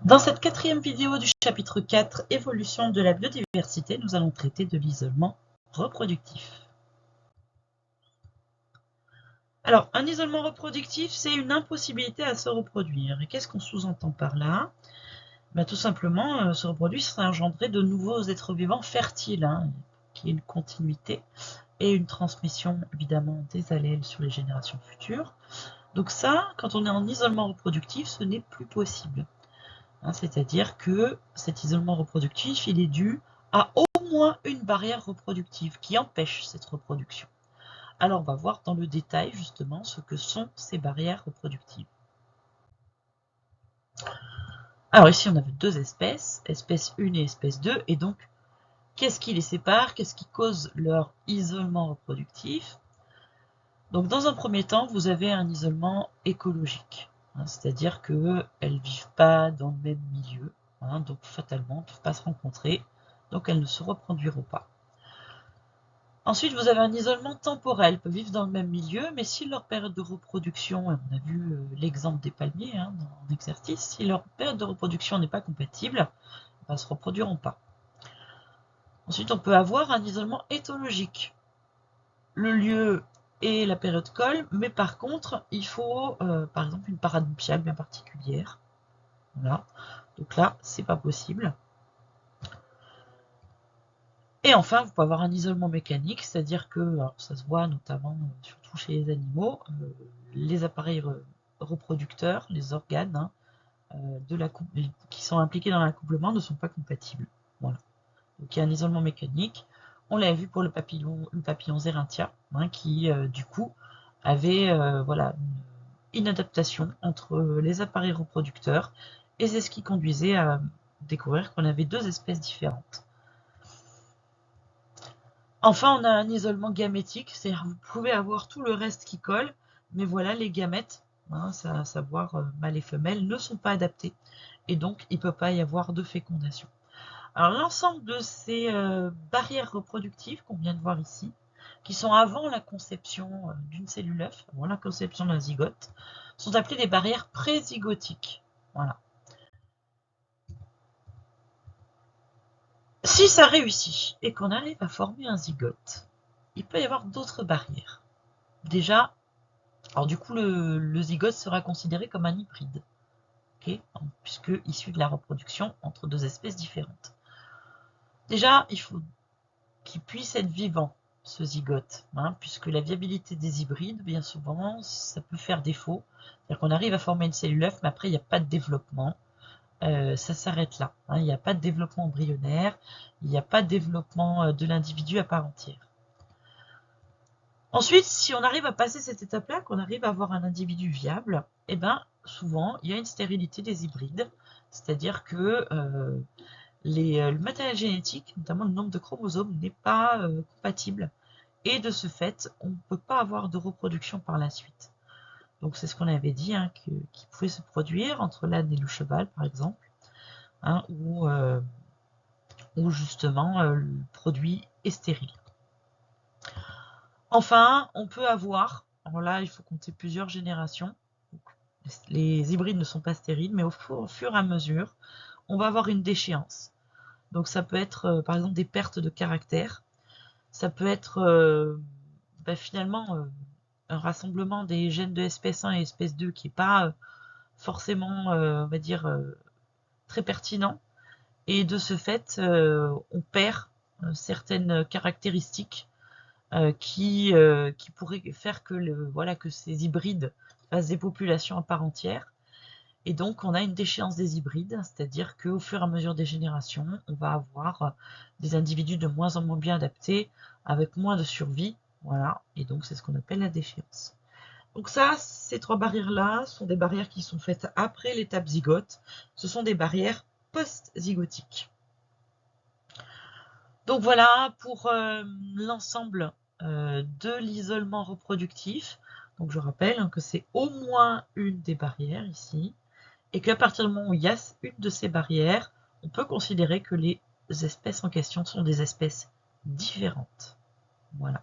Dans cette quatrième vidéo du chapitre 4, évolution de la biodiversité, nous allons traiter de l'isolement reproductif. Alors, un isolement reproductif, c'est une impossibilité à se reproduire. Et qu'est-ce qu'on sous-entend par là? Tout simplement, se reproduire, c'est engendrer de nouveaux êtres vivants fertiles, qui est une continuité et une transmission, évidemment, des allèles sur les générations futures. Donc ça, quand on est en isolement reproductif, ce n'est plus possible. C'est-à-dire que cet isolement reproductif, il est dû à au moins une barrière reproductive qui empêche cette reproduction. Alors on va voir dans le détail justement ce que sont ces barrières reproductives. Alors ici on avait deux espèces, espèce 1 et espèce 2, et donc qu'est-ce qui les sépare? Qu'est-ce qui cause leur isolement reproductif? Donc dans un premier temps, vous avez un isolement écologique, c'est-à-dire qu'elles ne vivent pas dans le même milieu, donc fatalement, elles ne peuvent pas se rencontrer, donc elles ne se reproduiront pas. Ensuite, vous avez un isolement temporel, elles peuvent vivre dans le même milieu, mais si leur période de reproduction, on a vu l'exemple des palmiers dans l'exercice, si leur période de reproduction n'est pas compatible, elles ne se reproduiront pas. Ensuite, on peut avoir un isolement éthologique. Le lieu et la période colle, mais par contre, il faut par exemple une parade nuptiale bien particulière. Voilà. Donc là, c'est pas possible. Et enfin, vous pouvez avoir un isolement mécanique, c'est-à-dire que, alors ça se voit notamment, surtout chez les animaux, les appareils reproducteurs, les organes qui sont impliqués dans l'accouplement ne sont pas compatibles. Voilà. Donc il y a un isolement mécanique. On l'a vu pour le papillon Zereintia, qui du coup avait voilà, une inadaptation entre les appareils reproducteurs, et c'est ce qui conduisait à découvrir qu'on avait deux espèces différentes. Enfin, on a un isolement gamétique, c'est-à-dire que vous pouvez avoir tout le reste qui colle, mais voilà, les gamètes, à savoir mâles et femelles, ne sont pas adaptés, et donc il ne peut pas y avoir de fécondation. Alors l'ensemble de ces barrières reproductives qu'on vient de voir ici, qui sont avant la conception d'une cellule œuf, avant la conception d'un zygote, sont appelées des barrières prézygotiques. Voilà. Si ça réussit et qu'on arrive à former un zygote, il peut y avoir d'autres barrières. Déjà, alors du coup le zygote sera considéré comme un hybride, puisque issu de la reproduction entre deux espèces différentes. Déjà, il faut qu'il puisse être vivant, ce zygote, puisque la viabilité des hybrides, bien souvent, ça peut faire défaut. C'est-à-dire qu'on arrive à former une cellule œuf, mais après, il n'y a pas de développement. Ça s'arrête là. Il n'y a pas de développement embryonnaire, il n'y a pas de développement de l'individu à part entière. Ensuite, si on arrive à passer cette étape-là, qu'on arrive à avoir un individu viable, souvent, il y a une stérilité des hybrides, c'est-à-dire que le matériel génétique, notamment le nombre de chromosomes, n'est pas compatible. Et de ce fait, on ne peut pas avoir de reproduction par la suite. Donc c'est ce qu'on avait dit, qui pouvait se produire entre l'âne et le cheval, par exemple, où justement le produit est stérile. Enfin, on peut avoir, alors là il faut compter plusieurs générations, les hybrides ne sont pas stériles, mais au fur et à mesure, on va avoir une déchéance. Donc ça peut être par exemple des pertes de caractère, ça peut être finalement un rassemblement des gènes de espèce 1 et espèce 2 qui n'est pas forcément, on va dire, très pertinent. Et de ce fait, on perd certaines caractéristiques qui pourraient faire que ces hybrides fassent des populations à part entière. Et donc, on a une déchéance des hybrides, c'est-à-dire qu'au fur et à mesure des générations, on va avoir des individus de moins en moins bien adaptés, avec moins de survie, voilà, et donc c'est ce qu'on appelle la déchéance. Donc ça, ces trois barrières-là sont des barrières qui sont faites après l'étape zygote, ce sont des barrières post-zygotiques. Donc voilà pour l'ensemble de l'isolement reproductif. Donc je rappelle que c'est au moins une des barrières ici, et qu'à partir du moment où il y a une de ces barrières, on peut considérer que les espèces en question sont des espèces différentes. Voilà.